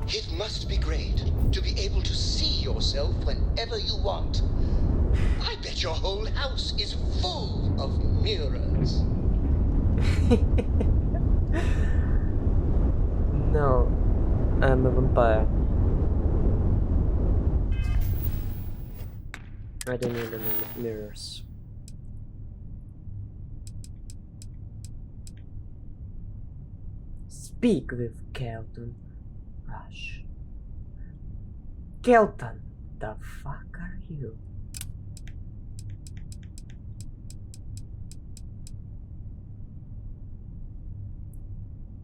It must be great to be able to see yourself whenever you want. I bet your whole house is full of mirrors. No, I'm a vampire. I don't need any mirrors. Speak with Kelton. Rush. Kelton, the fuck are you?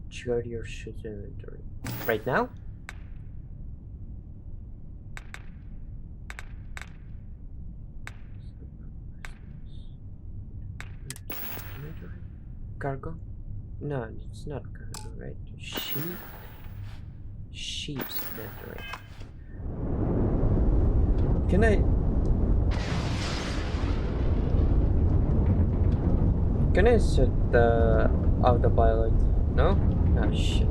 Check your shit inventory. Right now? Cargo? No, it's not cargo, right? Sheep's inventory. Can I set the autopilot? No? Oh shit.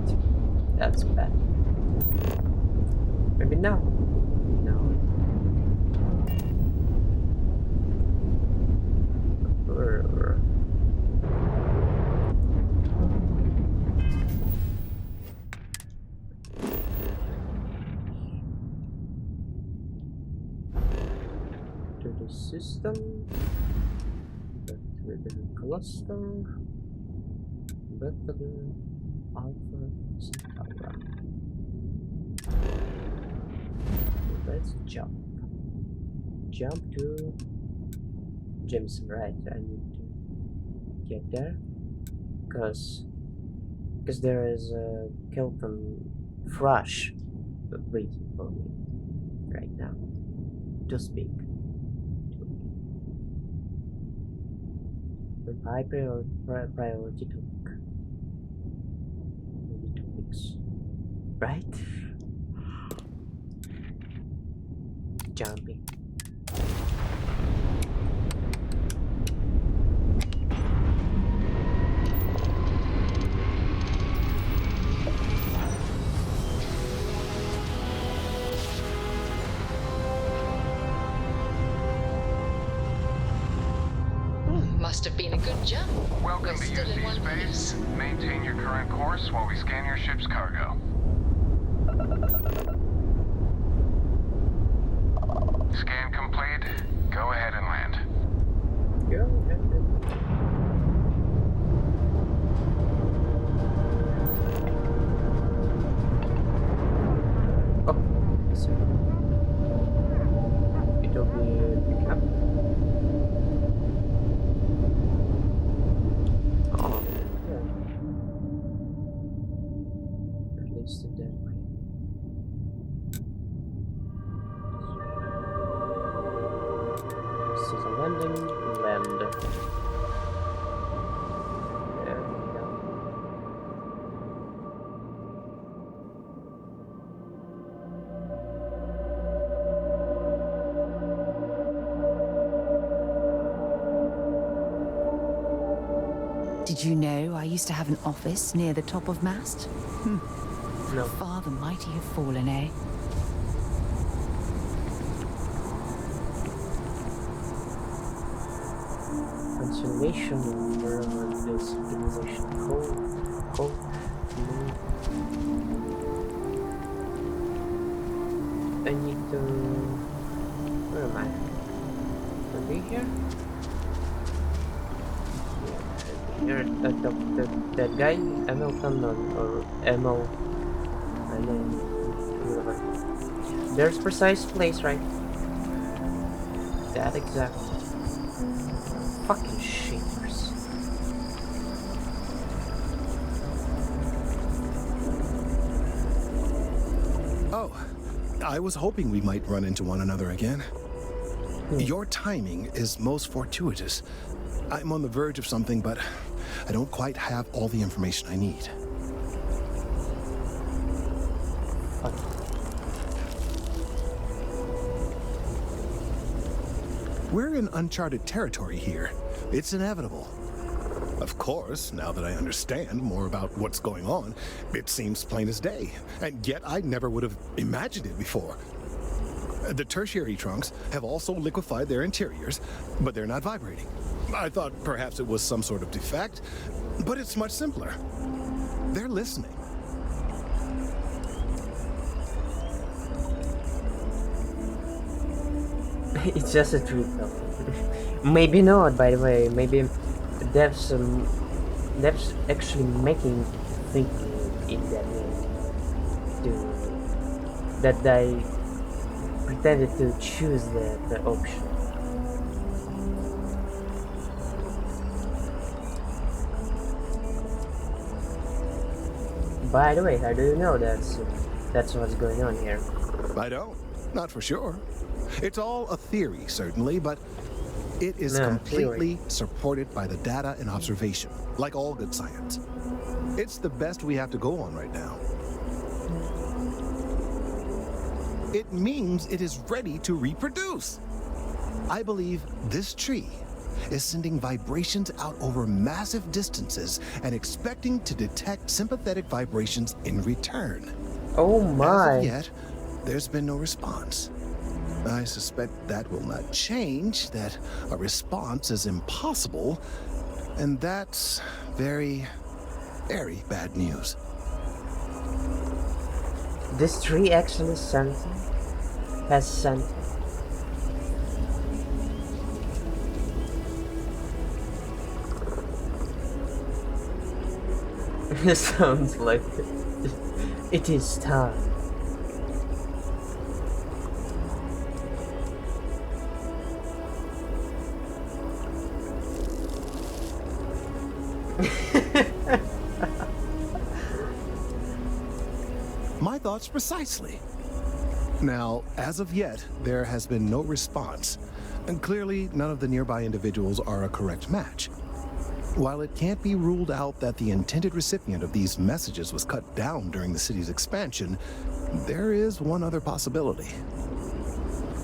That's bad. Maybe now. No. To the system. Back to the cluster. Back to the Alpha Centauri. Let's jump. Jump to Jameson, right? I need to get there. Because there is a Kelton Thrush waiting for me right now to speak. With high priority talk. Maybe topics. Right? Jumping. Must have been a good jump. Welcome to Still in one UC space. piece. Maintain your current course while we scan your ship's cargo. Scan complete. Go ahead and land. Go ahead. Oh, so it'll be pick up. Oh, yeah. At least in that way. This is a landing. Land. There we go. Did you know I used to have an office near the top of mast? No. Far the mighty have fallen, eh? Consolation over this civilization. Cold. I need to. Where am I? Can be here? Yeah, here. That guy, Hamilton or Emil. I don't know. There's precise place, right? That exact. Fucking shapers. Oh, I was hoping we might run into one another again. Your timing is most fortuitous. I'm on the verge of something, but I don't quite have all the information I need. We're in uncharted territory here. It's inevitable. Of course, now that I understand more about what's going on, it seems plain as day, and yet I never would have imagined it before. The tertiary trunks have also liquefied their interiors, but they're not vibrating. I thought perhaps it was some sort of defect, but it's much simpler. They're listening. It's just a trick though. Maybe not, by the way. Maybe devs actually making thinking in that way. That they pretended to choose the option. By the way, how do you know that's what's going on here? I don't. Not for sure. It's all a theory, certainly, but it is completely supported by the data and observation, like all good science. It's the best we have to go on right now. It means it is ready to reproduce. I believe this tree is sending vibrations out over massive distances and expecting to detect sympathetic vibrations in return. Oh my. As of yet, there's been no response. I suspect that will not change, that a response is impossible, and that's very, very bad news. This tree actually has sent. It sounds like it is time. My thoughts precisely. Now, as of yet, there has been no response, and clearly none of the nearby individuals are a correct match. While it can't be ruled out that the intended recipient of these messages was cut down during the city's expansion, there is one other possibility.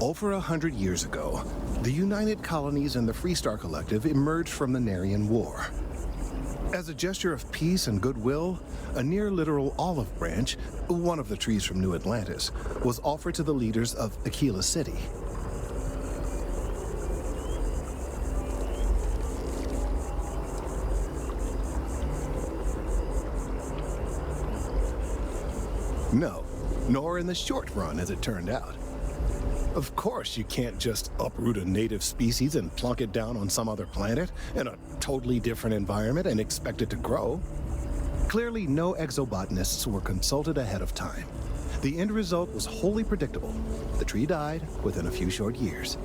Over 100 years ago, the United Colonies and the Freestar Collective emerged from the Narian War. As a gesture of peace and goodwill, a near-literal olive branch, one of the trees from New Atlantis, was offered to the leaders of Aquila City. No, nor in the short run, as it turned out. Of course, you can't just uproot a native species and plunk it down on some other planet in a totally different environment and expect it to grow. Clearly, no exobotanists were consulted ahead of time. The end result was wholly predictable. The tree died within a few short years.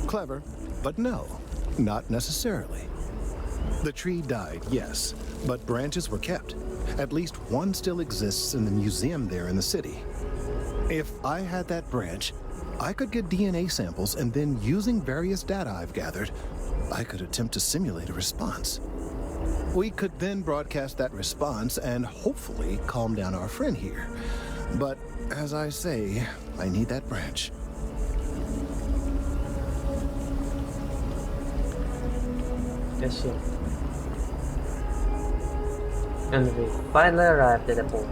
Clever, but no, not necessarily. The tree died, yes, but branches were kept. At least one still exists in the museum there in the city. If I had that branch, I could get DNA samples, and then using various data I've gathered, I could attempt to simulate a response. We could then broadcast that response and hopefully calm down our friend here. But as I say, I need that branch. Yes, sir. And we finally arrived at the point.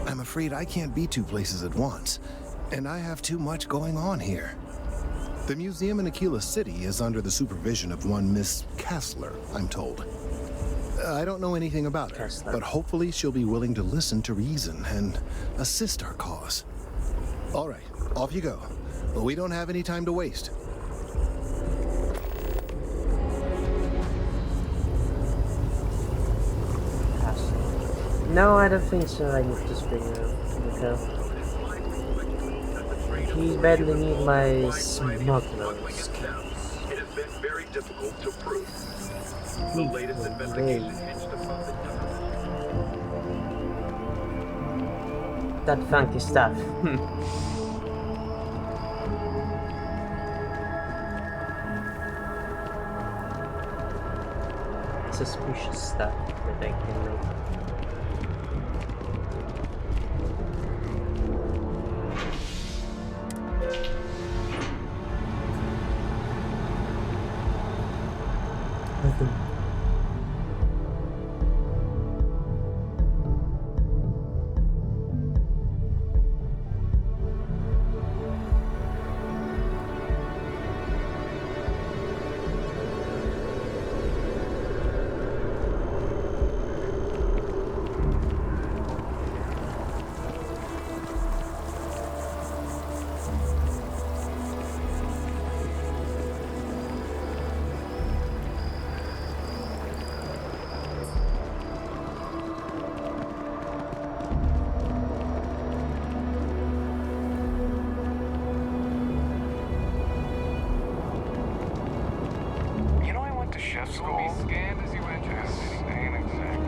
I'm afraid I can't be two places at once, and I have too much going on here. The museum in Aquila City is under the supervision of one Miss Kessler, I'm told. I don't know anything about her, but hopefully she'll be willing to listen to reason and assist our cause. All right, off you go. We don't have any time to waste. No, I don't think so. I need to spring out. He badly need my smuggler skills. It has been very difficult to prove. The latest investigation hinged upon the That funky stuff. suspicious stuff that I can make. You know, I went to chef school. You'll be scanned as you enter. Ain't exactly.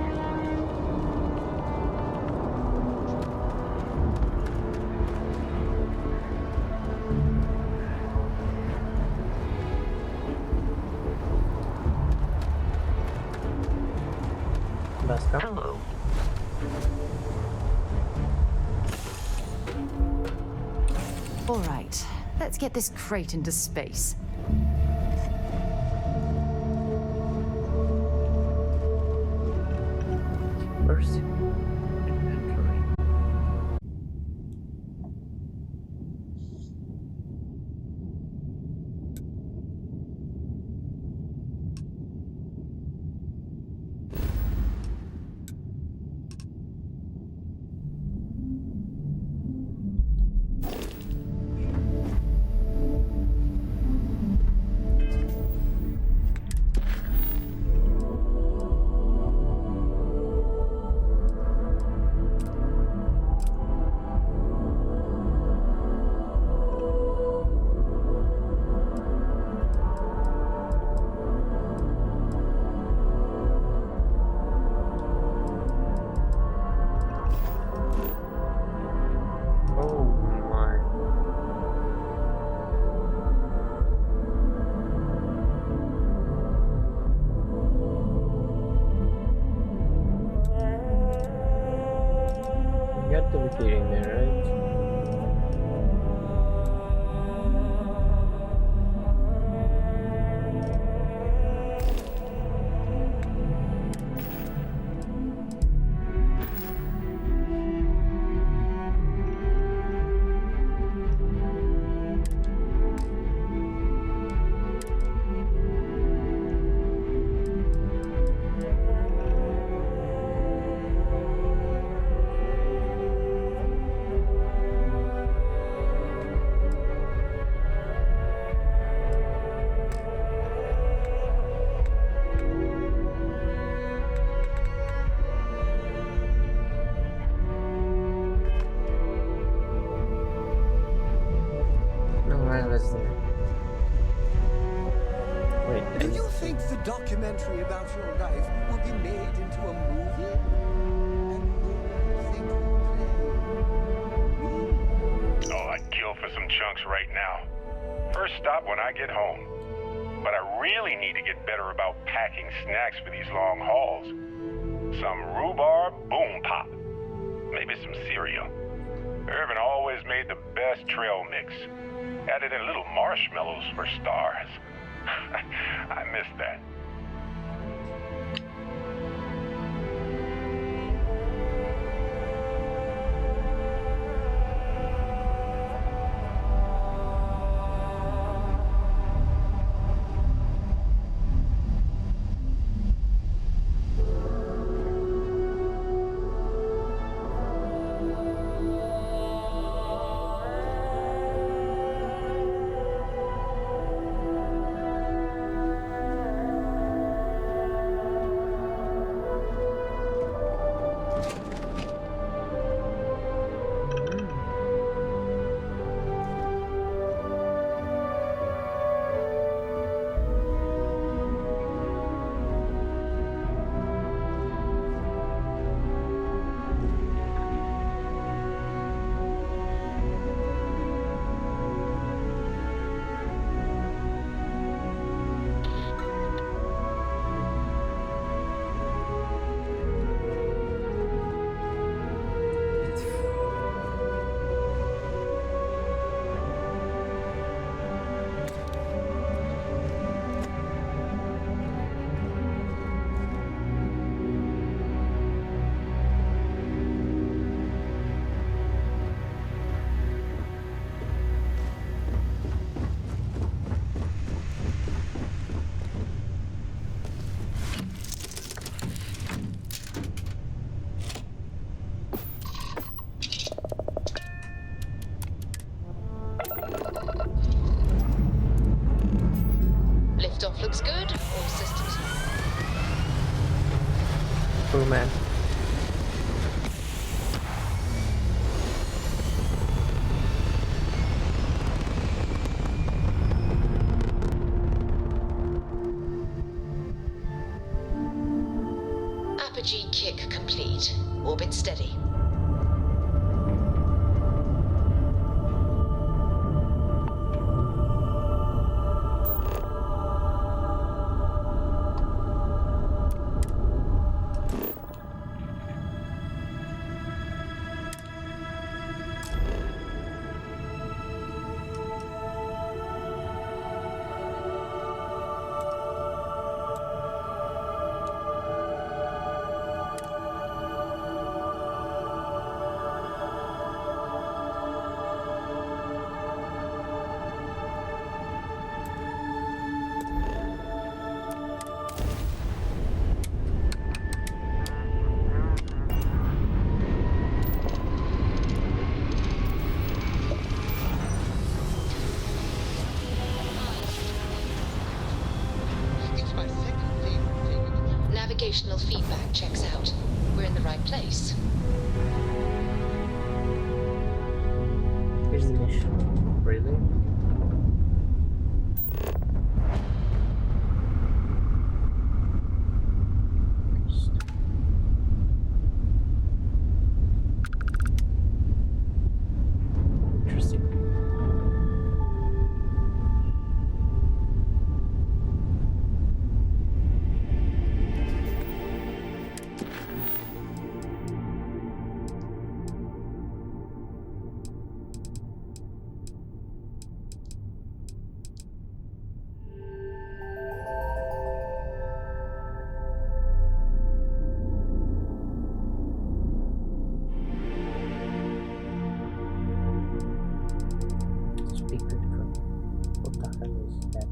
Basta. Hello. All right, let's get this crate into space. First, inventory. Oh my. You got to be kidding me, right? No, I was there. Wait, I Do you missed think the documentary about your life will be made into a movie? And you think you'll play me? Oh, I'd kill for some chunks right now. First stop when I get home. But I really need to get better about packing snacks for these long hauls. Some rhubarb boom pop. Maybe some cereal. Irvin always made the best trail mix. Added in little marshmallows for stars. I miss that. Stuff looks good. All systems. Oh man. Apogee kick complete. Orbit steady. It's my second favorite thing in the galaxy. Navigational feedback checks out. We're in the right place. Here's the mission. Really? Interesting. Speak good from what the hell is that?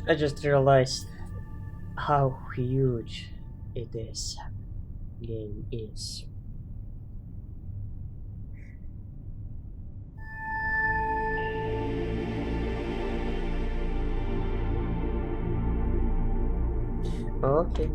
I just realized how huge this game is. Okay.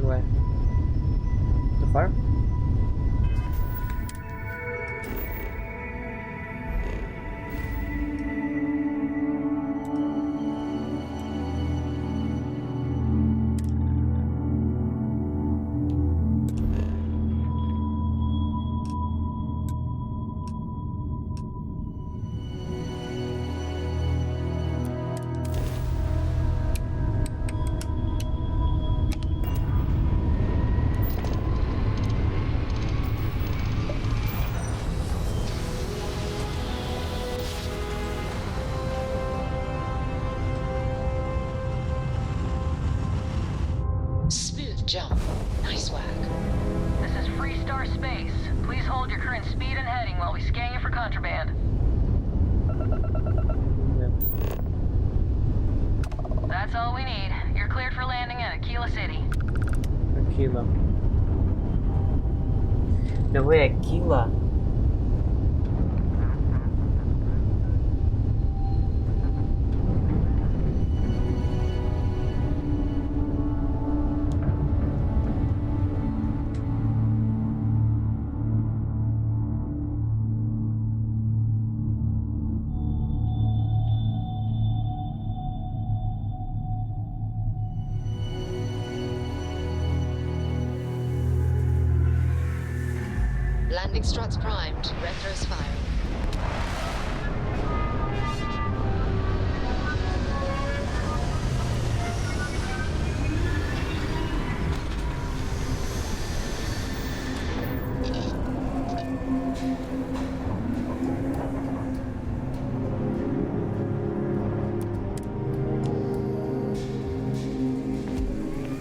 Where? Too far? jump. Nice work. This is Freestar Space. Please hold your current speed and heading while we scan you for contraband. That's all we need. You're cleared for landing at Aquila City. Aquila. No way, Aquila. Landing struts primed. Retros firing.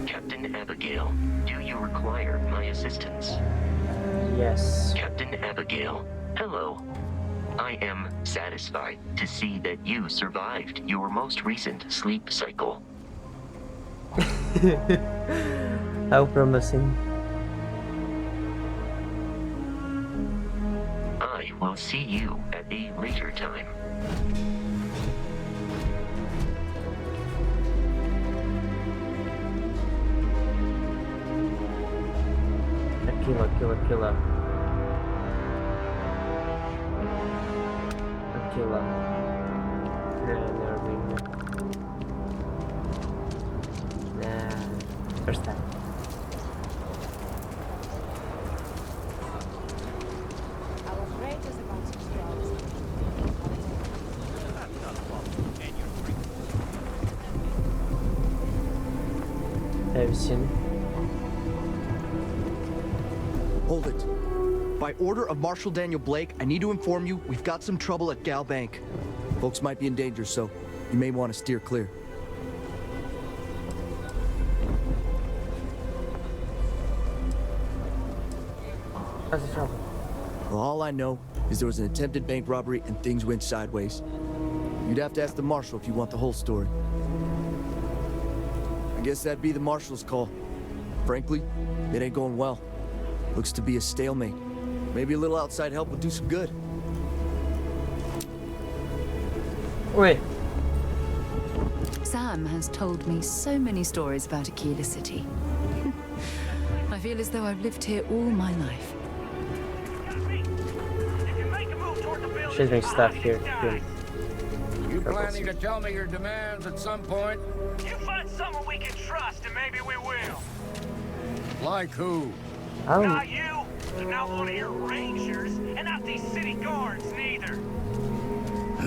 Captain Abigail, do you require my assistance? Yes. Captain Abigail, hello. I am satisfied to see that you survived your most recent sleep cycle. How promising. I will see you at a later time. Aquila, Aquila, Aquila. Aquila. Never been here. Nah. First time. Have you seen? Hold it. By order of Marshal Daniel Blake, I need to inform you we've got some trouble at Gal Bank. Folks might be in danger, so you may want to steer clear. What's the trouble? Well, all I know is there was an attempted bank robbery and things went sideways. You'd have to ask the Marshal if you want the whole story. I guess that'd be the Marshal's call. Frankly, it ain't going well. Looks to be a stalemate. Maybe a little outside help would do some good. Wait. Sam has told me so many stories about Aquila City. I feel as though I've lived here all my life. She's doing stuff here. Good. You planning to tell me your demands at some point? You find someone we can trust, and maybe we will. Like who? Not you, and not one of your rangers, and not these city guards, neither. What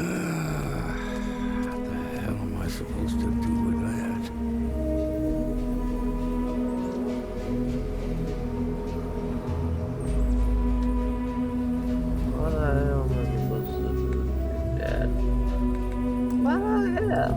the hell am I supposed to do with that? What the hell am I supposed to do with that? What the hell?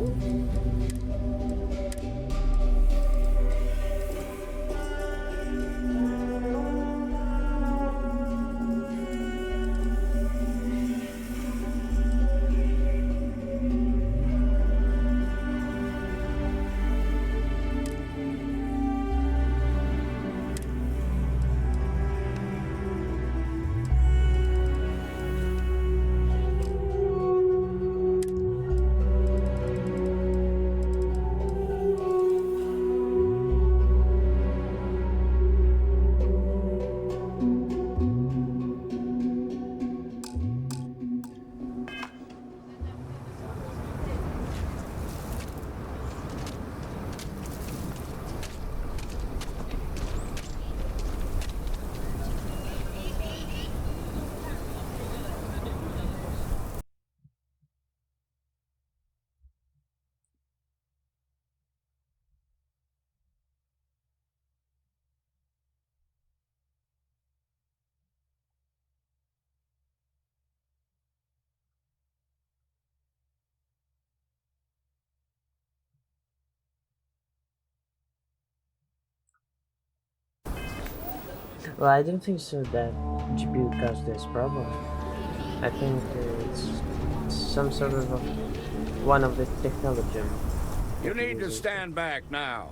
Well, I don't think so that GPU caused this problem. I think it's some sort of one of the technology. You need to stand back now.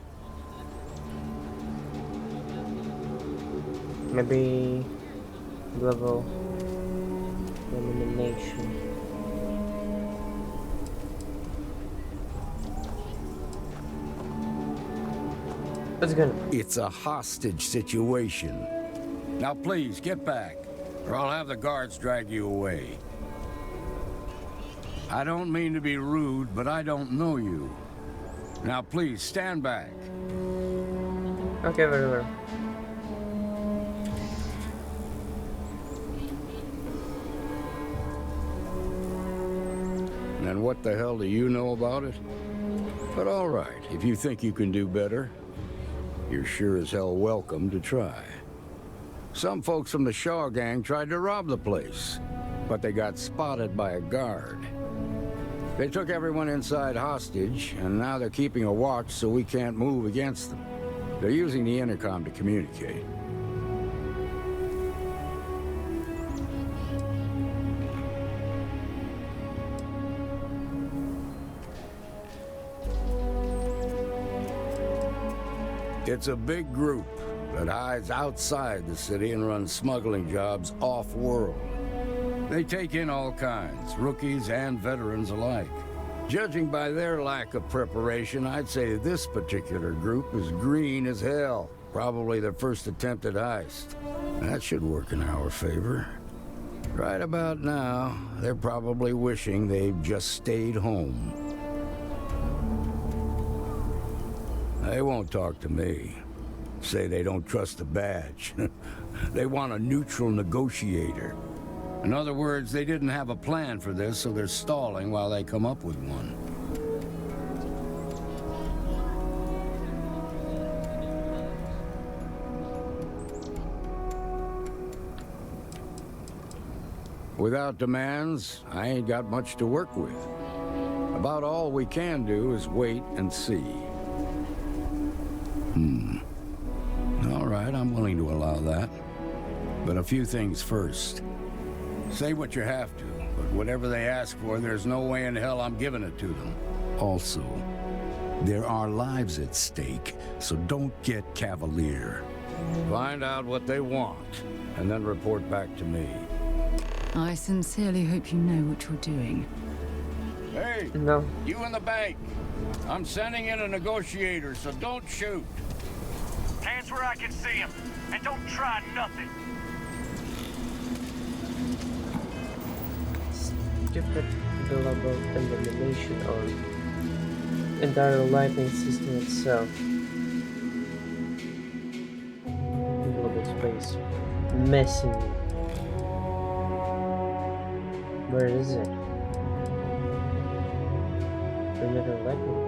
Maybe global elimination. What's going on? It's a hostage situation. Now please, get back, or I'll have the guards drag you away. I don't mean to be rude, but I don't know you. Now please, stand back. Okay, very well. And what the hell do you know about it? But all right, if you think you can do better, you're sure as hell welcome to try. Some folks from the Shaw gang tried to rob the place, but they got spotted by a guard. They took everyone inside hostage, and now they're keeping a watch so we can't move against them. They're using the intercom to communicate. It's a big group that hides outside the city and runs smuggling jobs off-world. They take in all kinds, rookies and veterans alike. Judging by their lack of preparation, I'd say this particular group is green as hell. Probably their first attempt at heist. That should work in our favor. Right about now, they're probably wishing they'd just stayed home. They won't talk to me. Say they don't trust the badge. They want a neutral negotiator. In other words, they didn't have a plan for this, so they're stalling while they come up with one. Without demands, I ain't got much to work with. About all we can do is wait and see. All right, I'm willing to allow that. But a few things first. Say what you have to, but whatever they ask for, there's no way in hell I'm giving it to them. Also, there are lives at stake, so don't get cavalier. Find out what they want, and then report back to me. I sincerely hope you know what you're doing. Hey, no. You in the bank. I'm sending in a negotiator, so don't shoot. Hands where I can see him, and don't try nothing. Stupid global elimination or entire lighting system itself. Global space. Messing. Where is it? Perimeter lighting.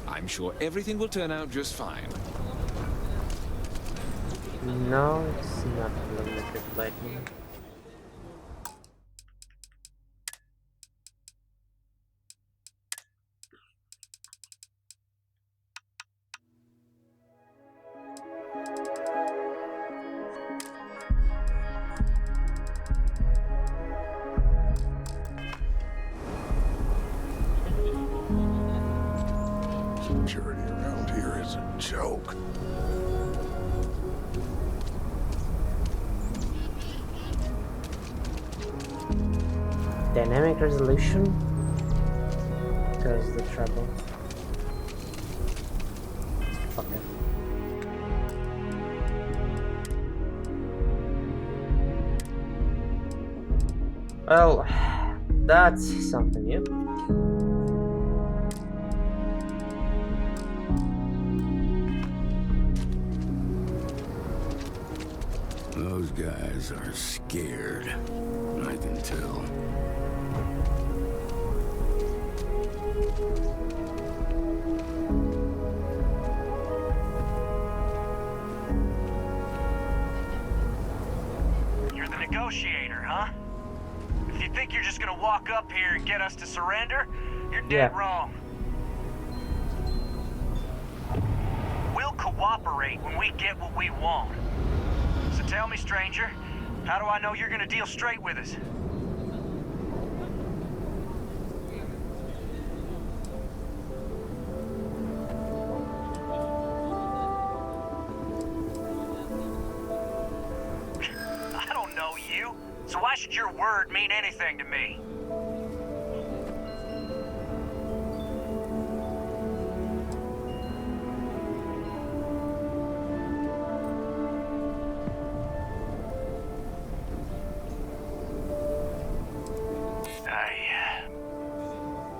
I'm sure everything will turn out just fine. No, it's not limited lightning. Security around here is a joke. Dynamic resolution? Because the trouble. Okay. Well, that's something new. Those guys are scared. I can tell. you think you're just gonna walk up here and get us to surrender, you're dead wrong. We'll cooperate when we get what we want. So tell me, stranger, how do I know you're gonna deal straight with us? I don't know you, so why should your word mean anything to me?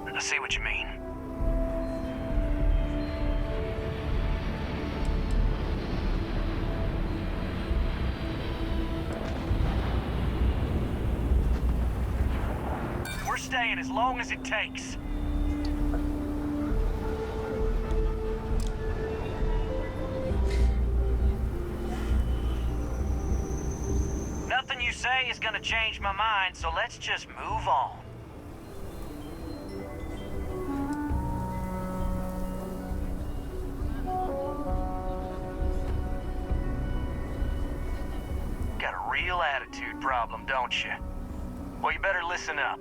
I see what you mean. We're staying as long as it takes. Nothing you say is gonna change my mind, so let's just move on. Got a real attitude problem, don't you? Well, you better listen up.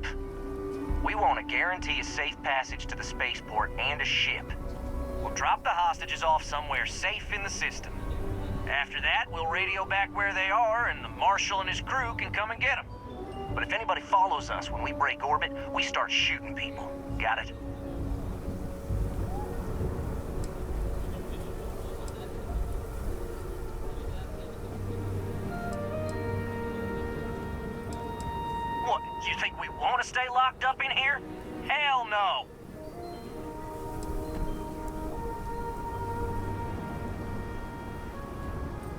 We want to guarantee a safe passage to the spaceport and a ship. We'll drop the hostages off somewhere safe in the system. After that, we'll radio back where they are, and the Marshal and his crew can come and get them. But if anybody follows us when we break orbit, we start shooting people. Got it? What, you think we want to stay locked up in here? Hell no!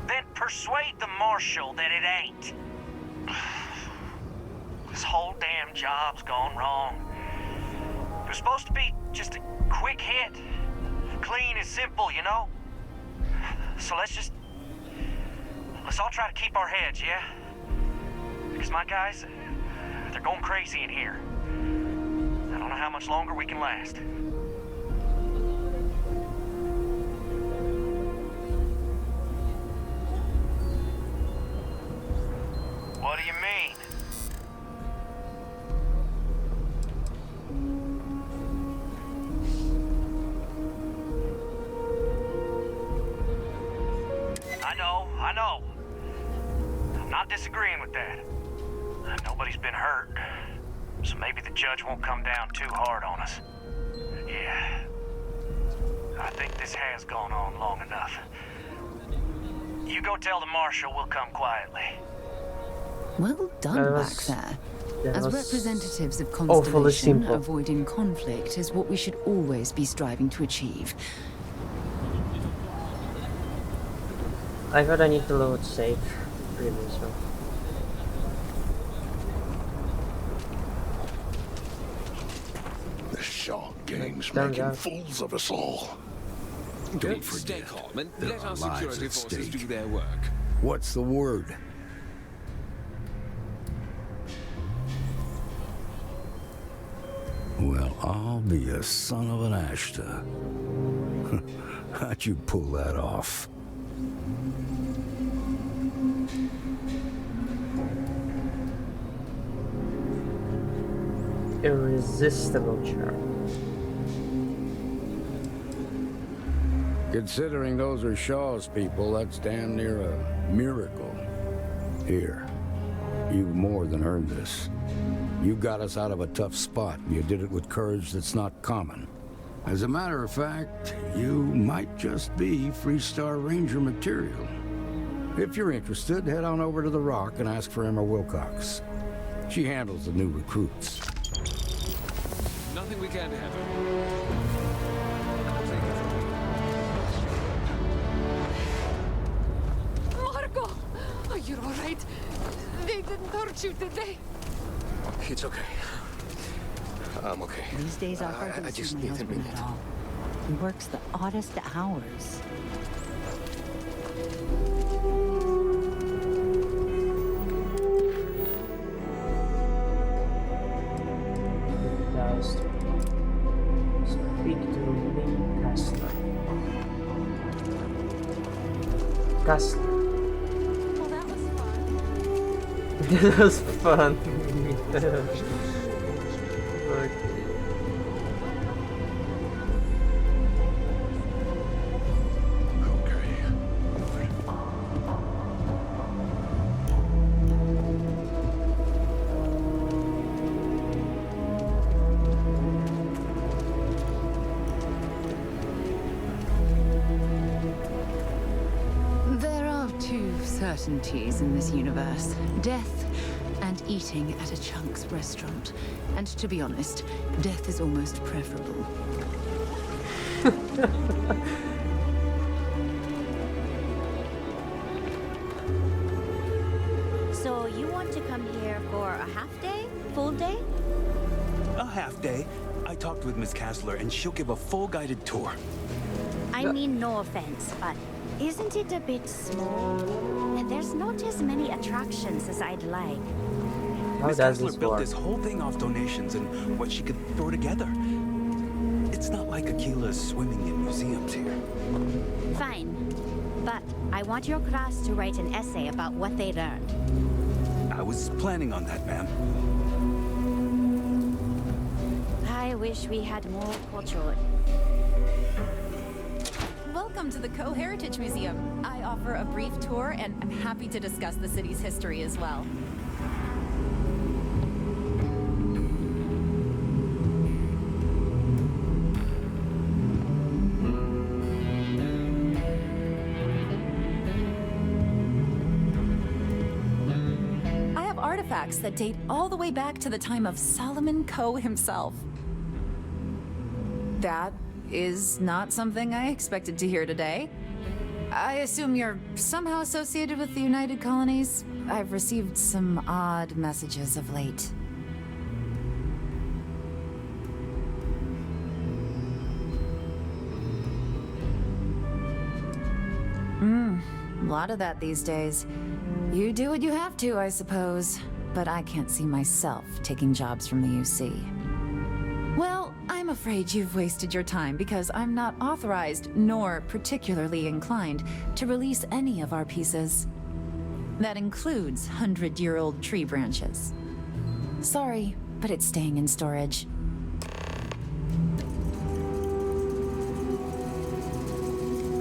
Then persuade the Marshal that it ain't. This whole damn job's gone wrong. It was supposed to be just a quick hit. Clean and simple, you know? So let's all try to keep our heads, yeah? Because my guys, they're going crazy in here. I don't know how much longer we can last. What do you mean? I know. I'm not disagreeing with that. Nobody's been hurt, so maybe the judge won't come down too hard on us. Yeah. I think this has gone on long enough. You go tell the Marshal we'll come quietly. Well done back there. As representatives of Constellation, avoiding conflict is what we should always be striving to achieve. I thought I need to load save previously. The Shaw gang's making fools of us all. Don't Stay forget, calm and there let are our lives security at forces stake. do their work. What's the word? Well, I'll be a son of an Ashta. How'd you pull that off? Irresistible charm. Considering those are Shaw's people, that's damn near a miracle. Here, you've more than earned this. You got us out of a tough spot, and you did it with courage that's not common. As a matter of fact, you might just be Freestar Ranger material. If you're interested, head on over to the Rock and ask for Emma Wilcox. She handles the new recruits. Nothing we can't handle. Marco! Are you all right? They didn't hurt you, did they? It's okay. I'm okay. These days are hard I to just see my need a husband minute. at all. He works the oddest hours. Castler. Speak to Lynn Castler. Castler. Well, that was fun. That was fun. Okay. There are two certainties in this universe. Death and eating at a Chunks restaurant. And to be honest, death is almost preferable. So you want to come here for a half day? Full day? A half day. I talked with Miss Castler and she'll give a full guided tour. I mean, no offense, but isn't it a bit small? There's not as many attractions as I'd like. Miss Castler built this whole thing off donations and what she could throw together. It's not like Akila's swimming in museums here. Fine. But I want your class to write an essay about what they learned. I was planning on that, ma'am. I wish we had more culture. Welcome to the Co-Heritage Museum. I offer a brief tour and I'm happy to discuss the city's history as well. I have artifacts that date all the way back to the time of Solomon Coe himself. That is not something I expected to hear today. I assume you're somehow associated with the United Colonies? I've received some odd messages of late. A lot of that these days. You do what you have to, I suppose. But I can't see myself taking jobs from the UC. Well, I'm afraid you've wasted your time because I'm not authorized nor particularly inclined to release any of our pieces. That includes 100-year-old tree branches. Sorry, but it's staying in storage.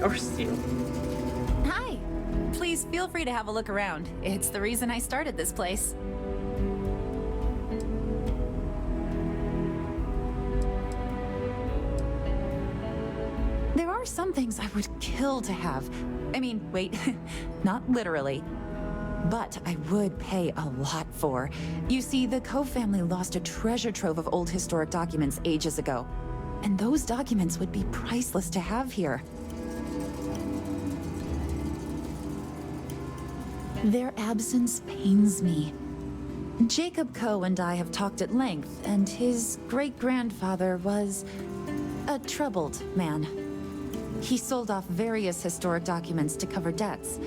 Or steal. Hi! Please feel free to have a look around. It's the reason I started this place. There are some things I would kill to have. I mean, wait, not literally. But I would pay a lot for. You see, the Coe family lost a treasure trove of old historic documents ages ago. And those documents would be priceless to have here. Their absence pains me. Jacob Coe and I have talked at length, and his great-grandfather was a troubled man. He sold off various historic documents to cover debts.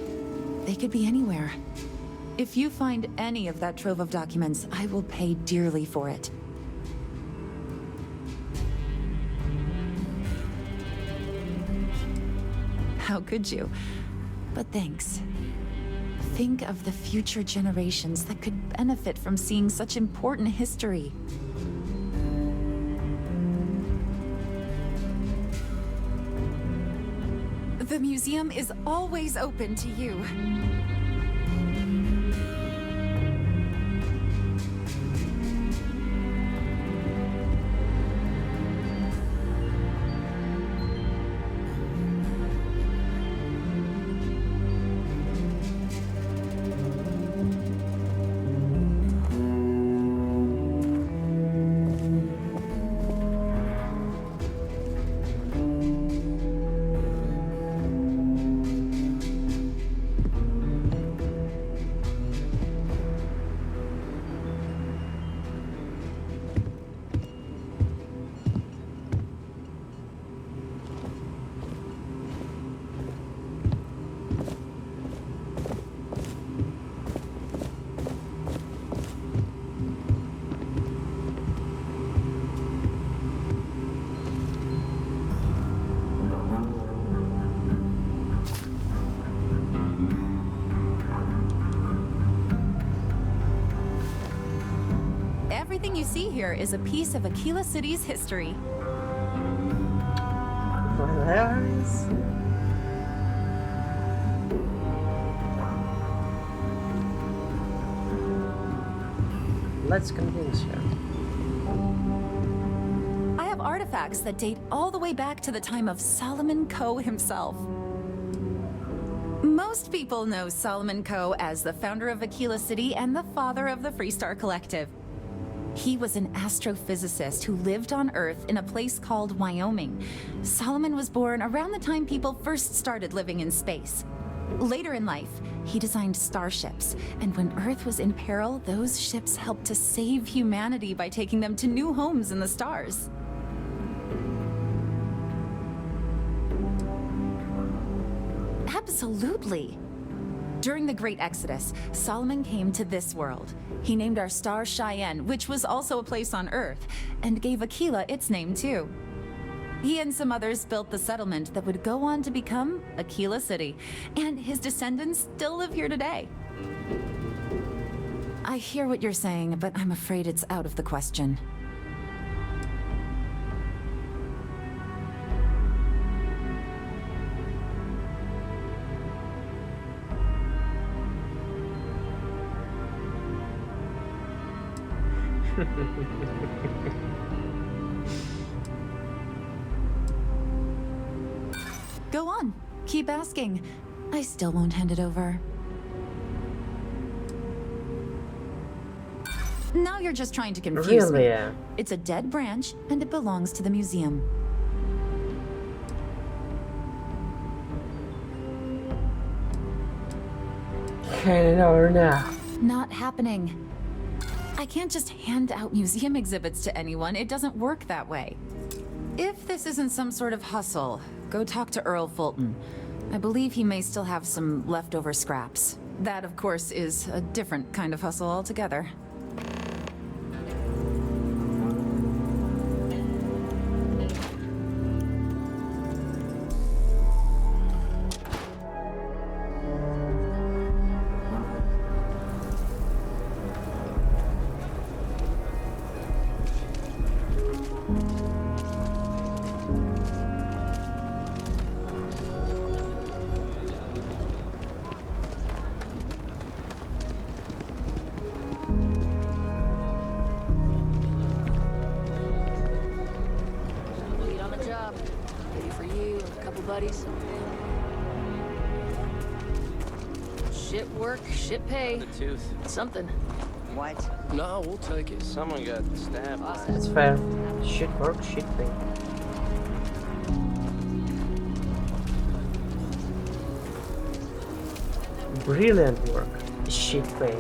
They could be anywhere. If you find any of that trove of documents, I will pay dearly for it. How could you? But thanks. Think of the future generations that could benefit from seeing such important history. The museum is always open to you. Everything you see here is a piece of Aquila City's history. Hilarious. Let's convince her. I have artifacts that date all the way back to the time of Solomon Coe himself. Most people know Solomon Coe as the founder of Aquila City and the father of the Freestar Collective. He was an astrophysicist who lived on Earth in a place called Wyoming. Solomon was born around the time people first started living in space. Later in life, he designed starships, and when Earth was in peril, those ships helped to save humanity by taking them to new homes in the stars. Absolutely. During the Great Exodus, Solomon came to this world. He named our star Cheyenne, which was also a place on Earth, and gave Aquila its name too. He and some others built the settlement that would go on to become Aquila City, and his descendants still live here today. I hear what you're saying, but I'm afraid it's out of the question. Go on. Keep asking. I still won't hand it over. Now you're just trying to confuse me. Really? It's a dead branch, and it belongs to the museum. Hand it over now. Not happening. I can't just hand out museum exhibits to anyone. It doesn't work that way. If this isn't some sort of hustle, go talk to Earl Fulton. I believe he may still have some leftover scraps. That, of course, is a different kind of hustle altogether. Lead on the job. Ready for you and a couple buddies. Shit work, shit pay. The tooth. Something. What? No, we'll take it. Someone got stabbed. That's fair. Shit work, shit pay. Brilliant work, shit pay.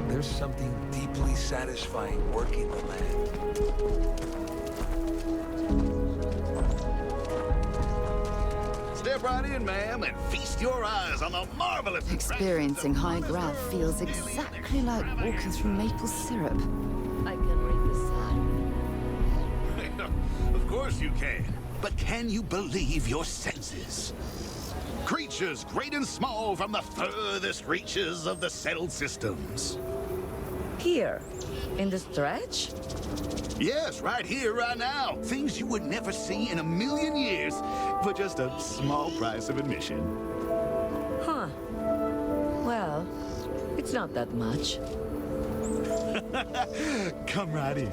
There's something deeply satisfying working the land. Step right in, ma'am, and feast your eyes on the marvelous... Experiencing high grav feels exactly like walking through maple syrup. I can read the sign. Of course you can. But can you believe your senses? Creatures great and small from the furthest reaches of the settled systems. Here, in the stretch? Yes, right here, right now. Things you would never see in a million years for just a small price of admission. Huh. Well, it's not that much. Come right in.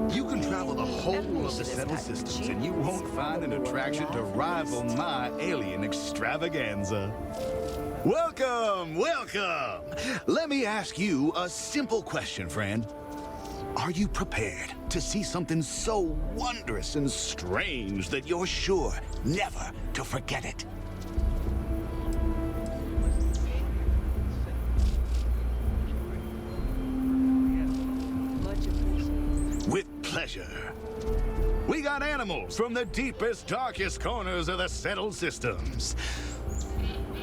You can travel the whole of the settled systems, and you won't find an attraction to rival my alien extravaganza. Welcome, welcome! Let me ask you a simple question, friend. Are you prepared to see something so wondrous and strange that you're sure never to forget it? With pleasure. We got animals from the deepest, darkest corners of the settled systems.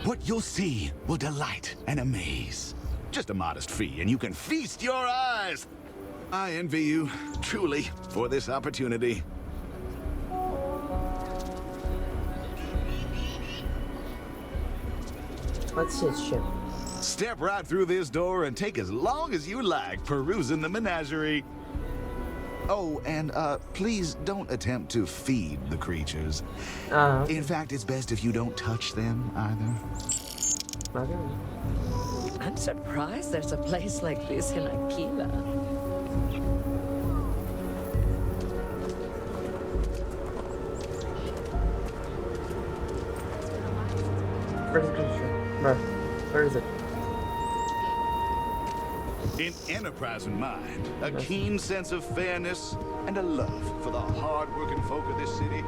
What you'll see will delight and amaze. Just a modest fee, and you can feast your eyes. I envy you, truly, for this opportunity. Let's see its ship. Step right through this door and take as long as you like perusing the menagerie. Oh, and please don't attempt to feed the creatures. In fact, it's best if you don't touch them either. I'm surprised there's a place like this in Aquila. Where's the creature? Where is it? An enterprising mind, a keen sense of fairness, and a love for the hard-working folk of this city.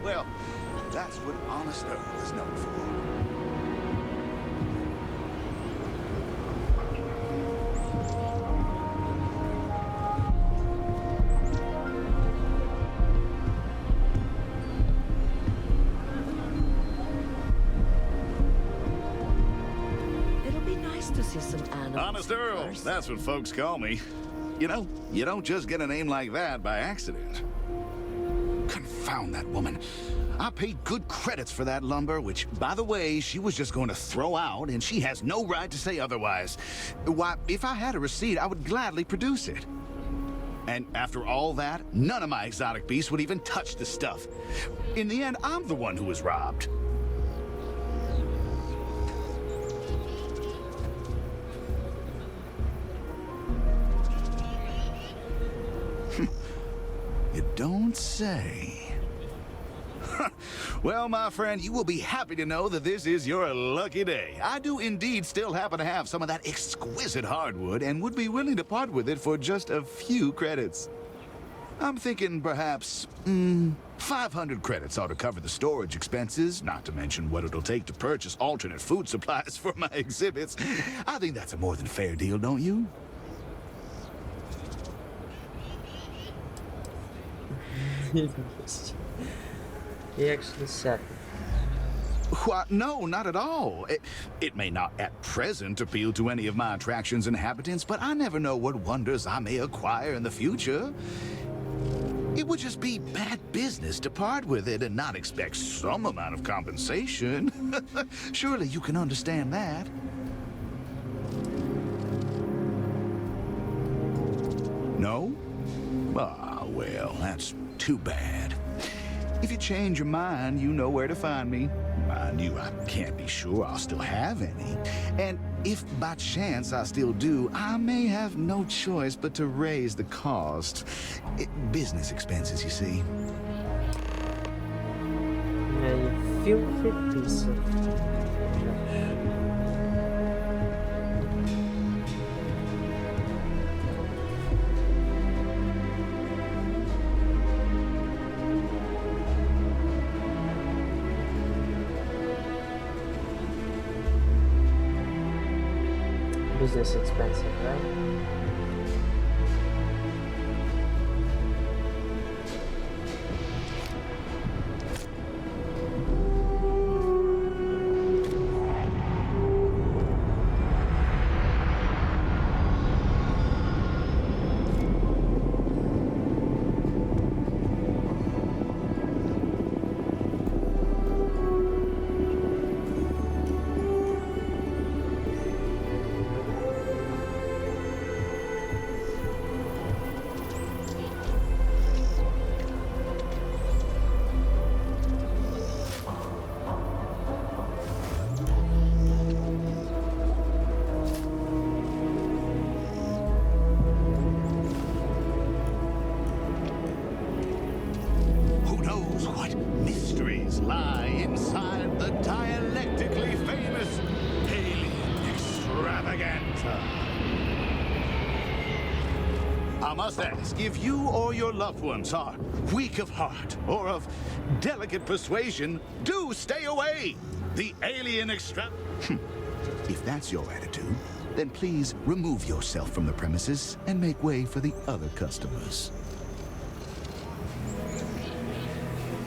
Well, that's what Honest Earl is known for. It'll be nice to see some animals. Honest Earl, first. that's what folks call me. You know, you don't just get a name like that by accident. Confound that woman. I paid good credits for that lumber, which, by the way, she was just going to throw out, and she has no right to say otherwise. Why, if I had a receipt, I would gladly produce it. And after all that, none of my exotic beasts would even touch the stuff. In the end, I'm the one who was robbed. You don't say. Well, my friend, you will be happy to know that this is your lucky day. I do indeed still happen to have some of that exquisite hardwood and would be willing to part with it for just a few credits. I'm thinking perhaps, 500 credits ought to cover the storage expenses, not to mention what it'll take to purchase alternate food supplies for my exhibits. I think that's a more than fair deal, don't you? He actually said. What? No, not at all. It may not at present appeal to any of my attraction's inhabitants, but I never know what wonders I may acquire in the future. It would just be bad business to part with it and not expect some amount of compensation. Surely you can understand that. No? Ah, well, that's too bad. If you change your mind, you know where to find me. Mind you, I can't be sure I'll still have any. And if by chance I still do, I may have no choice but to raise the cost. Business expenses, you see. Yeah, you filthy piece of trash. Business expensive, right? Lie inside the dialectically famous alien extravaganza. I must ask, if you or your loved ones are weak of heart or of delicate persuasion, do stay away. The alien If that's your attitude, then please remove yourself from the premises and make way for the other customers.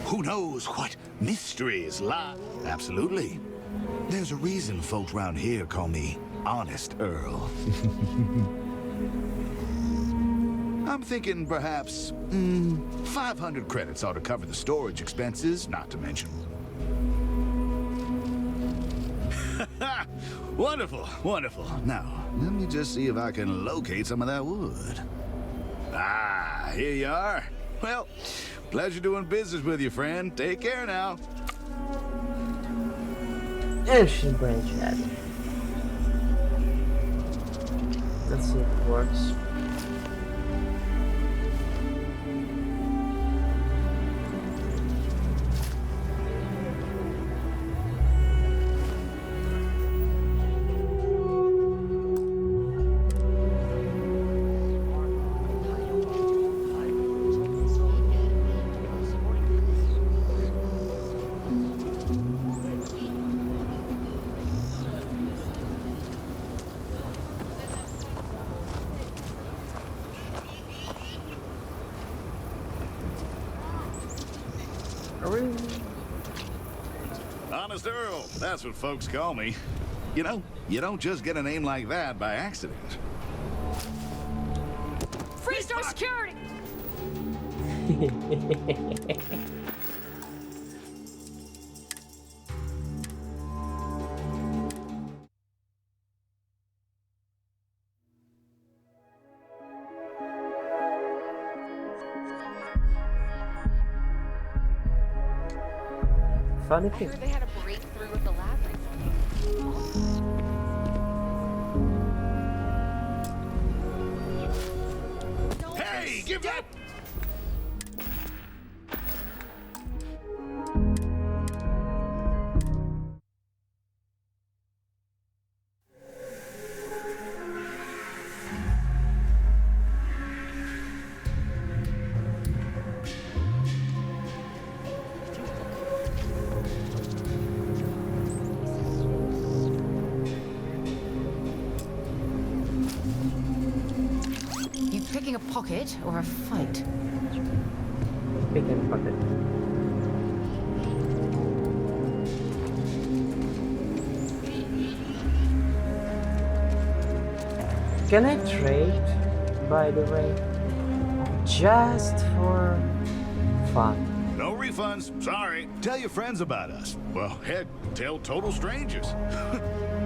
Who knows what mysteries lie? Absolutely. There's a reason folks around here call me Honest Earl. I'm thinking perhaps 500 credits ought to cover the storage expenses, not to mention. Wonderful, wonderful. Now, let me just see if I can locate some of that wood. Ah, here you are. Well, pleasure doing business with you, friend. Take care now. Ancient branch head. Let's see if it works. Honest Earl, that's what folks call me. You know, you don't just get a name like that by accident. Freestar security! Funny I thing. heard they had a breakthrough with the labyrinth. Hey, give that! You picking a pocket or a fight? Picking a pocket. Can I trade, by the way? Just for fun. No refunds, sorry. Tell your friends about us. Well, heck, tell total strangers.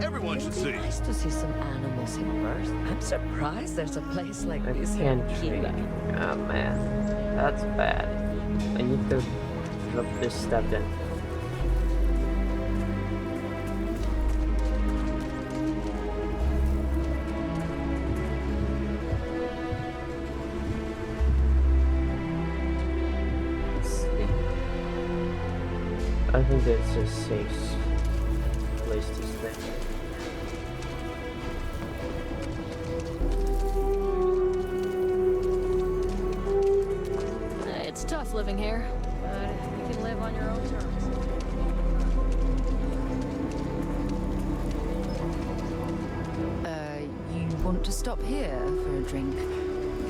Everyone should see. Nice to see some animals in birth. I'm surprised there's a place like I this can't in trade. Kila. Oh man, that's bad. I need to drop this stuff then. Let's see. I think that's a safe place to stay. It's tough living here, but you can live on your own terms. You want to stop here for a drink?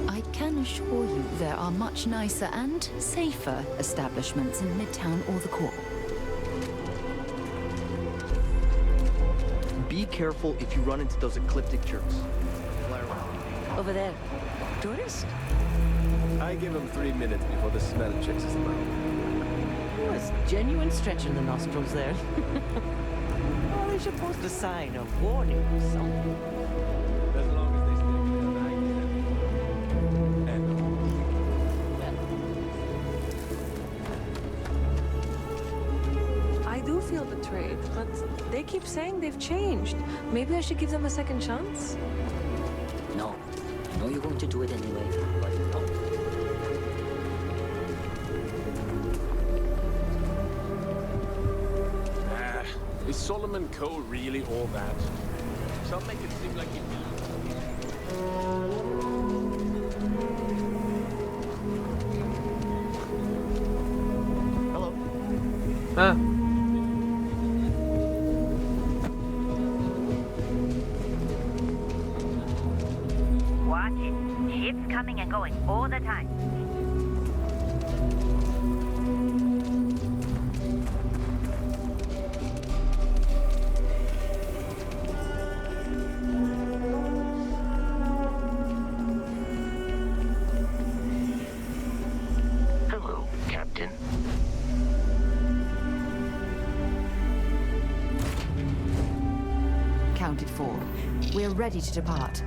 I can assure you there are much nicer and safer establishments in Midtown or the Core. Be careful if you run into those ecliptic jerks. Fly around. Over there. Tourist? I give him 3 minutes before the smell checks his mind. Was genuine stretch in the nostrils there. Well, they should post a sign of warning or something. As long as they stay within an eye candy. I do feel betrayed, but they keep saying they've changed. Maybe I should give them a second chance? No. I know you're going to do it anyway, but no. Is Solomon Coe really all that? Some make it seem like he... Hello. Ah. Watch it. Ships coming and going all the time. Hello, Captain. before. We're ready to depart.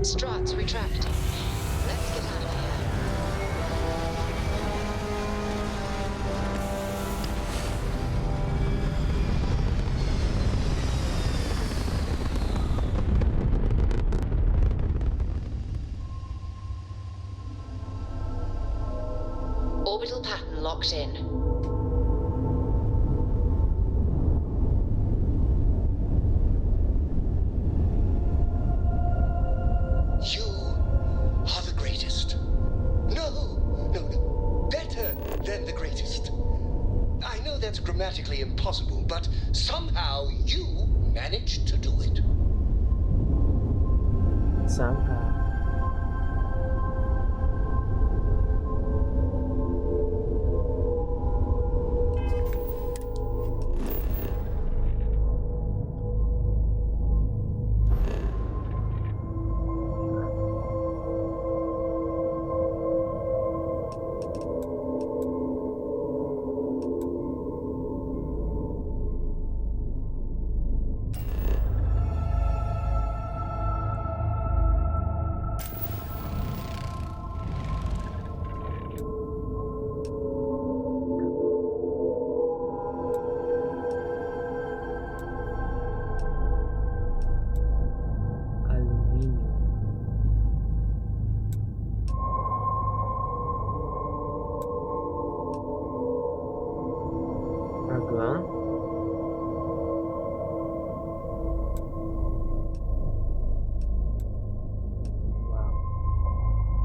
Struts retracting. Let's get out of here. Orbital pattern locked in. You are the greatest. No. Better than the greatest. I know that's grammatically impossible, but somehow you managed to do it. Somehow.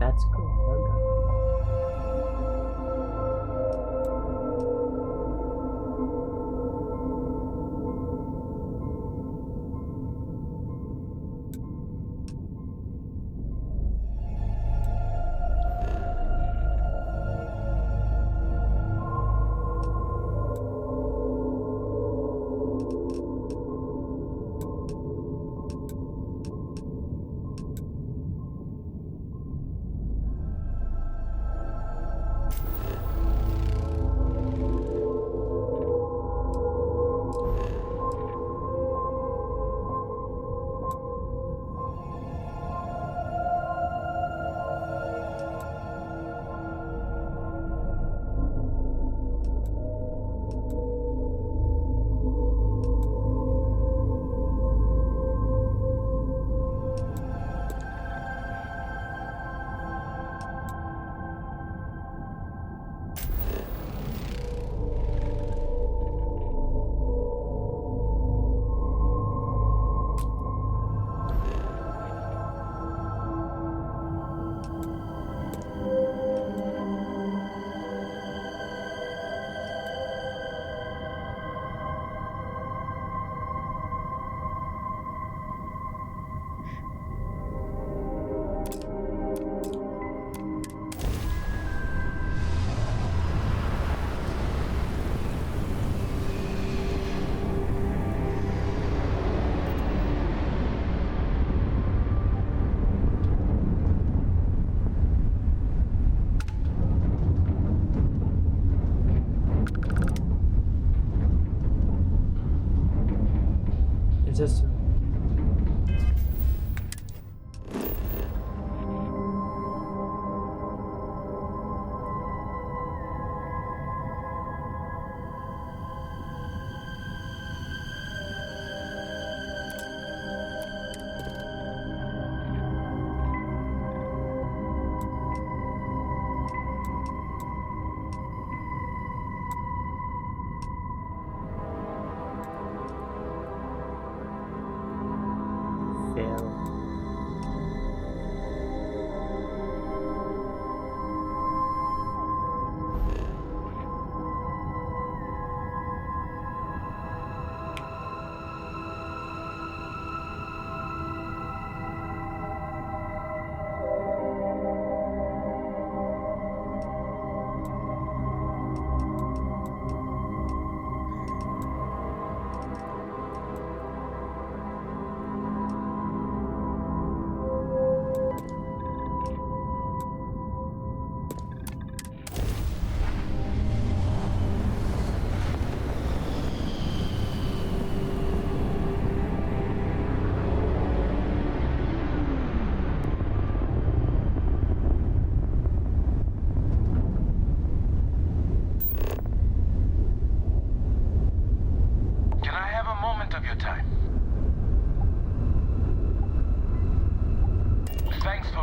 That's cool. Is this fail?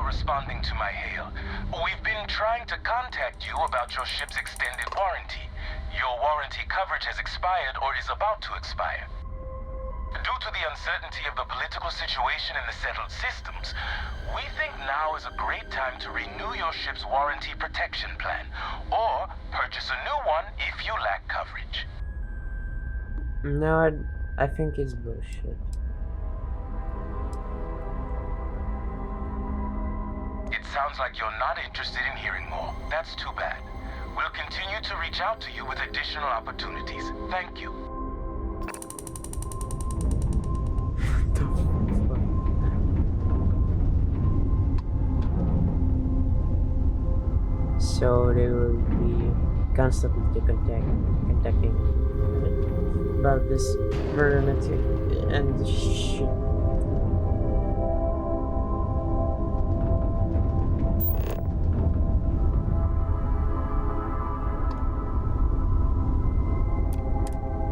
responding to my hail. We've been trying to contact you about your ship's extended warranty. Your warranty coverage has expired or is about to expire. Due to the uncertainty of the political situation in the settled systems, we think now is a great time to renew your ship's warranty protection plan, or purchase a new one if you lack coverage. No, I think it's bullshit. It sounds like you're not interested in hearing more. That's too bad. We'll continue to reach out to you with additional opportunities. Thank you. So they will be constantly contacting about this variety and shit.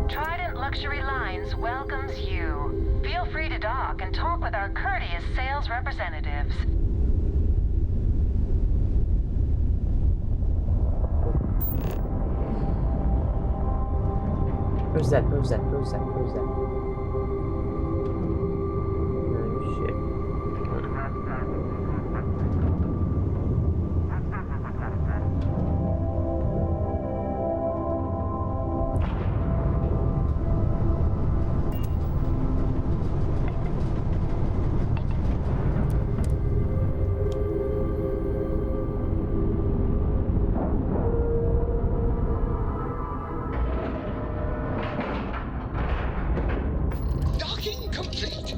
Trident Luxury Lines welcomes you. Feel free to dock and talk with our courteous sales representatives. Who's that? Who's that? Who's that? Who's that? Oh shit. Docking complete.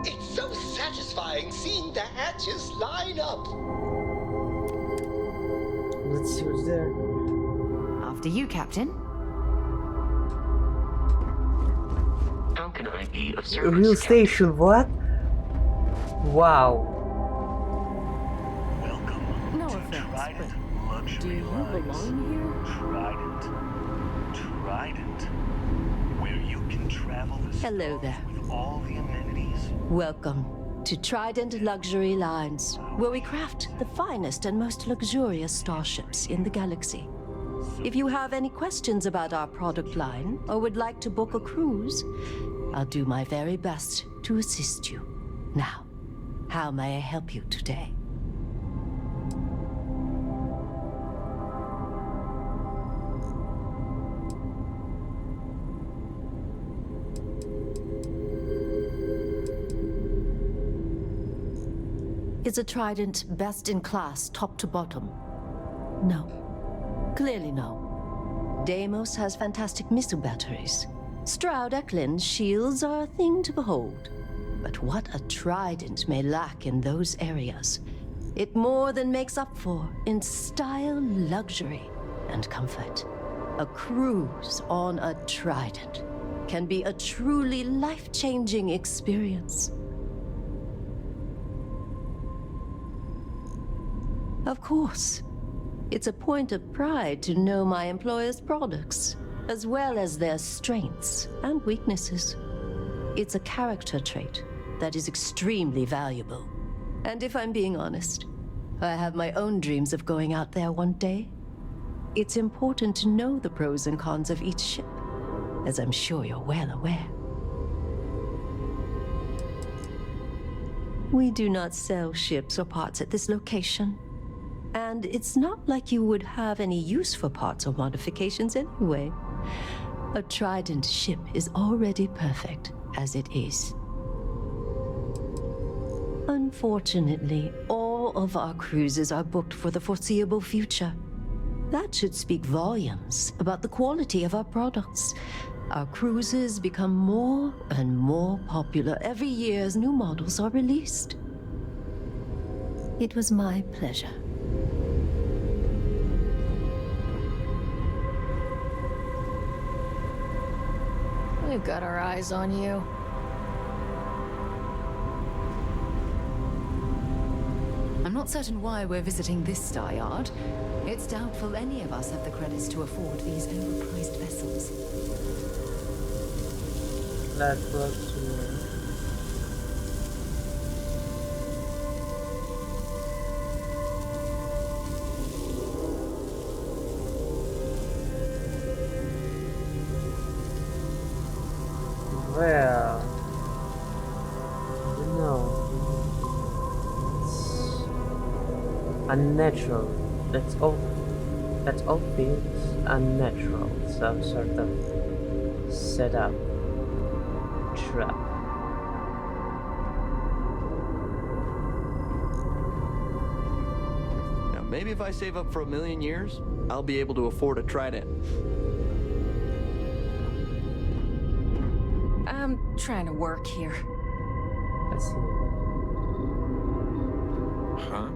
It's so satisfying seeing the hatches line up. Let's see what's there. After you, Captain. How can I be of service? Real station, what? Wow. No offense, but do you belong here? Trident, where you can travel the Hello there. with all the amenities. Welcome to Trident Luxury Lines, where we craft the finest and most luxurious starships in the galaxy. If you have any questions about our product line or would like to book a cruise, I'll do my very best to assist you. Now, how may I help you today? Is a Trident best in class, top to bottom? No. Clearly no. Deimos has fantastic missile batteries. Stroud Eklund's shields are a thing to behold. But what a Trident may lack in those areas, it more than makes up for in style, luxury, and comfort. A cruise on a Trident can be a truly life-changing experience. Of course, it's a point of pride to know my employer's products, as well as their strengths and weaknesses. It's a character trait that is extremely valuable. And if I'm being honest, I have my own dreams of going out there one day. It's important to know the pros and cons of each ship, as I'm sure you're well aware. We do not sell ships or parts at this location. And it's not like you would have any use for parts or modifications anyway. A Trident ship is already perfect as it is. Unfortunately, all of our cruises are booked for the foreseeable future. That should speak volumes about the quality of our products. Our cruises become more and more popular every year as new models are released. It was my pleasure. We've got our eyes on you. I'm not certain why we're visiting this star yard. It's doubtful any of us have the credits to afford these overpriced vessels. That was unnatural. That's all. That's all feels unnatural. Some sort of setup trap. Now, maybe if I save up for 1,000,000 years, I'll be able to afford a trident. I'm trying to work here. Let's see. Huh?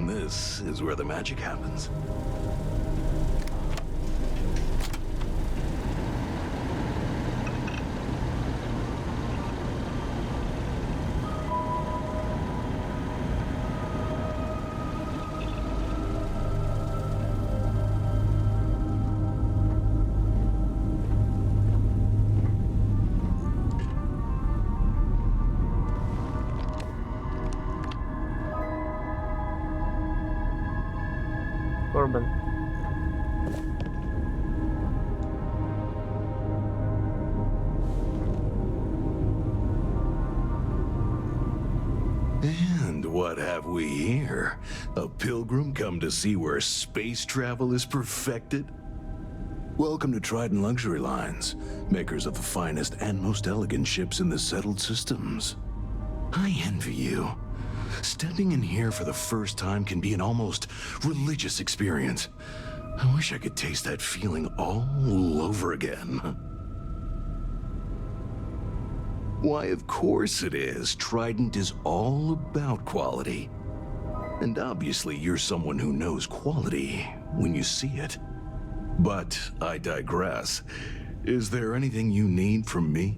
This is where the magic happens. Corbin. And what have we here? A pilgrim come to see where space travel is perfected? Welcome to Trident Luxury Lines, makers of the finest and most elegant ships in the settled systems. I envy you. Stepping in here for the first time can be an almost religious experience. I wish I could taste that feeling all over again. Why, of course it is. Trident is all about quality. And obviously you're someone who knows quality when you see it. But I digress. Is there anything you need from me?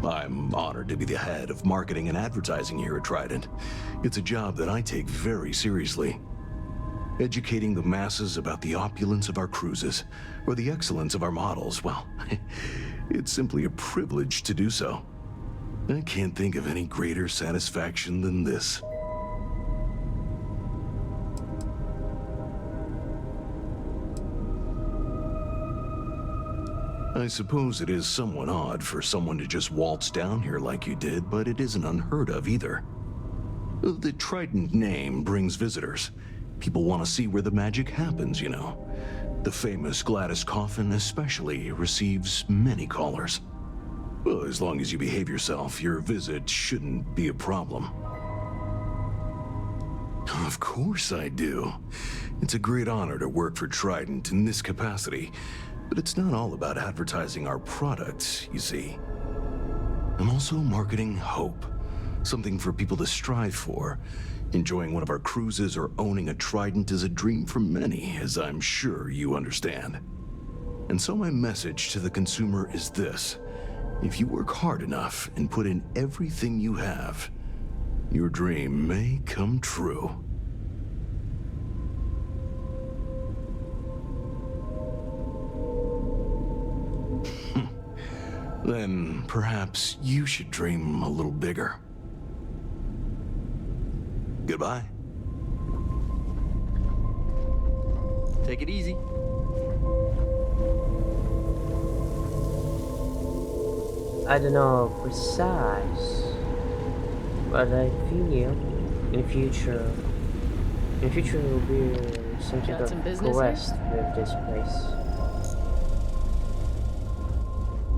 I'm honored to be the head of marketing and advertising here at Trident. It's a job that I take very seriously. Educating the masses about the opulence of our cruises, or the excellence of our models, well, it's simply a privilege to do so. I can't think of any greater satisfaction than this. I suppose it is somewhat odd for someone to just waltz down here like you did, but it isn't unheard of either. The Trident name brings visitors. People want to see where the magic happens, you know. The famous Gladys Coffin especially receives many callers. Well, as long as you behave yourself, your visit shouldn't be a problem. Of course I do. It's a great honor to work for Trident in this capacity. But it's not all about advertising our products, you see. I'm also marketing hope, something for people to strive for. Enjoying one of our cruises or owning a Trident is a dream for many, as I'm sure you understand. And so my message to the consumer is this. If you work hard enough and put in everything you have, your dream may come true. Then perhaps you should dream a little bigger. Goodbye. Take it easy. I don't know precise, but I feel in future will be some type Got some of business quest with this place.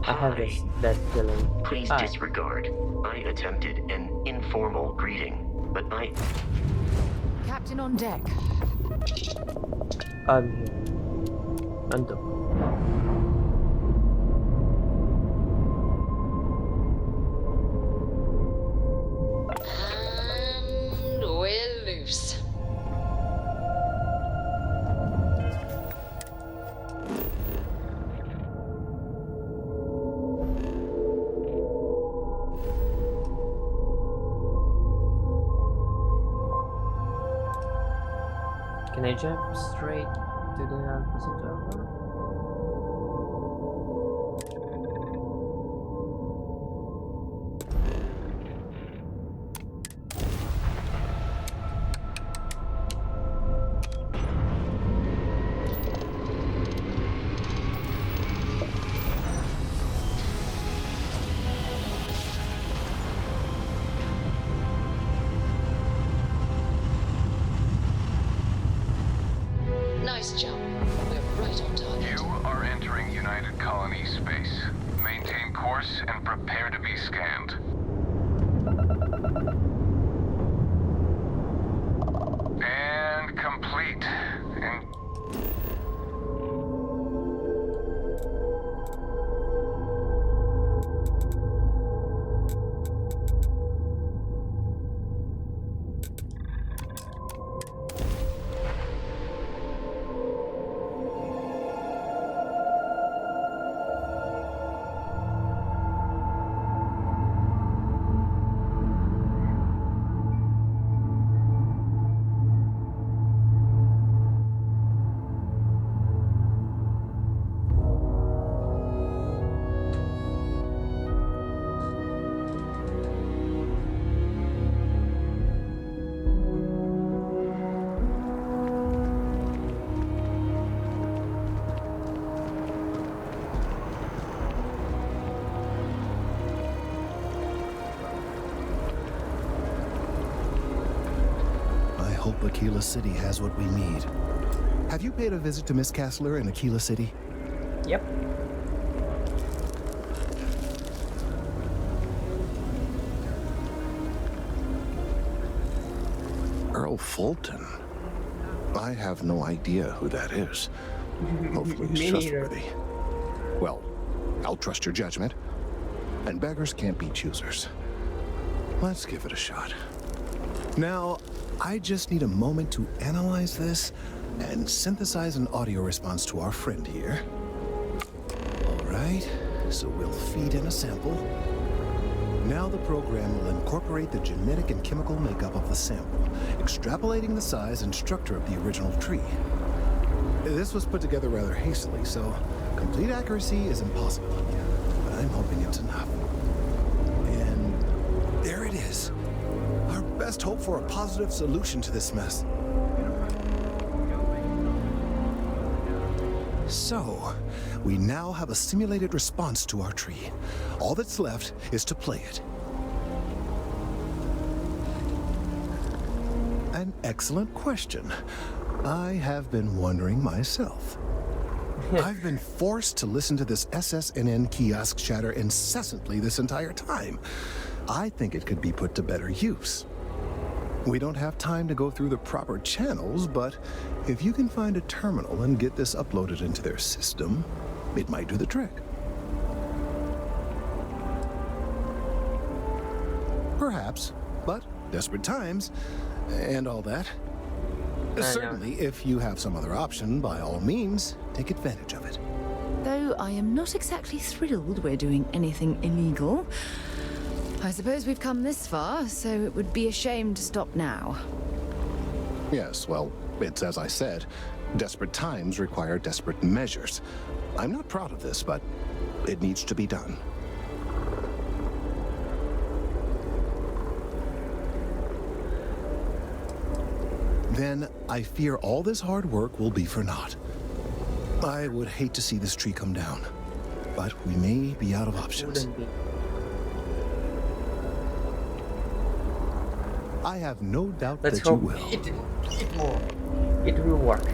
I have that feeling. Please Hi. disregard. I attempted an informal greeting, but Captain on deck. I'm here. Undo. And we're loose. Can I jump straight to the Alpha Centauri? Nice jump. We're right on target. You are entering United Colony space. Maintain course and prepare to be scanned. And complete. And hope Aquila City has what we need. Have you paid a visit to Miss Castler in Aquila City? Yep. Earl Fulton? I have no idea who that is. Hopefully he's trustworthy. Well, I'll trust your judgment. And beggars can't be choosers. Let's give it a shot. Now, I just need a moment to analyze this and synthesize an audio response to our friend here. All right, so we'll feed in a sample. Now the program will incorporate the genetic and chemical makeup of the sample, extrapolating the size and structure of the original tree. This was put together rather hastily, so complete accuracy is impossible, but I'm hoping it's enough. And there it is. Our best hope for a positive solution to this mess. So, we now have a simulated response to our tree. All that's left is to play it. An excellent question. I have been wondering myself. I've been forced to listen to this SSNN kiosk chatter incessantly this entire time. I think it could be put to better use. We don't have time to go through the proper channels, but if you can find a terminal and get this uploaded into their system, it might do the trick. Perhaps, but desperate times and all that. Certainly, if you have some other option, by all means, take advantage of it. Though I am not exactly thrilled we're doing anything illegal. I suppose we've come this far, so it would be a shame to stop now. Yes, well, it's as I said, desperate times require desperate measures. I'm not proud of this, but it needs to be done. Then I fear all this hard work will be for naught. I would hate to see this tree come down, but we may be out of options. I have no doubt Let's that you hope will. It will work.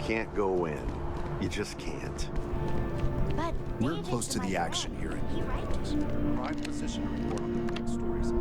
can't go in. You just can't. But we're close to the action here in Prime position to report on the big stories.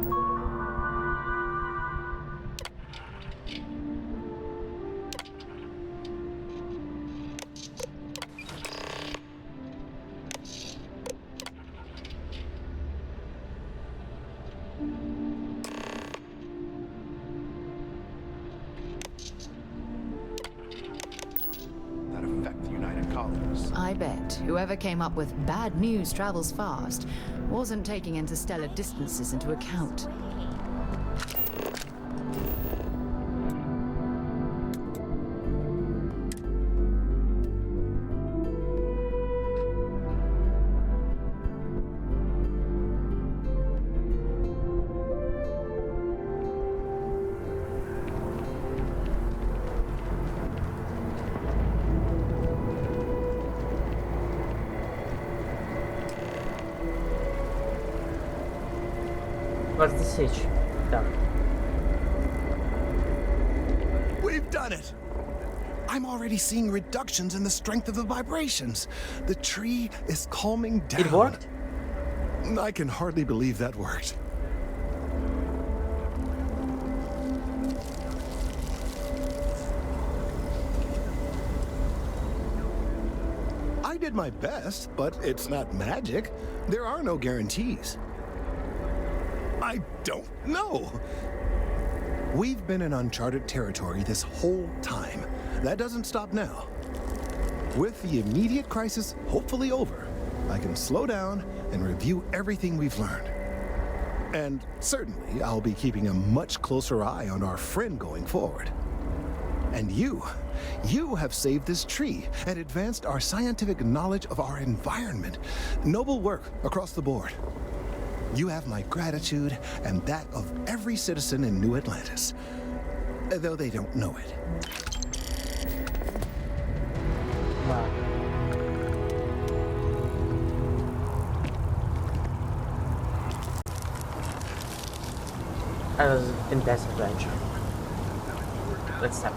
That affect the United Colonies. I bet whoever came up with bad news travels fast wasn't taking interstellar distances into account. What's the siege? Done. We've done it! I'm already seeing reductions in the strength of the vibrations. The tree is calming down. It worked? I can hardly believe that worked. I did my best, but it's not magic. There are no guarantees. I don't know. We've been in uncharted territory this whole time. That doesn't stop now. With the immediate crisis hopefully over, I can slow down and review everything we've learned. And certainly, I'll be keeping a much closer eye on our friend going forward. And you have saved this tree and advanced our scientific knowledge of our environment. Noble work across the board. You have my gratitude and that of every citizen in New Atlantis, though they don't know it. Wow. That was an intense adventure. Let's stop.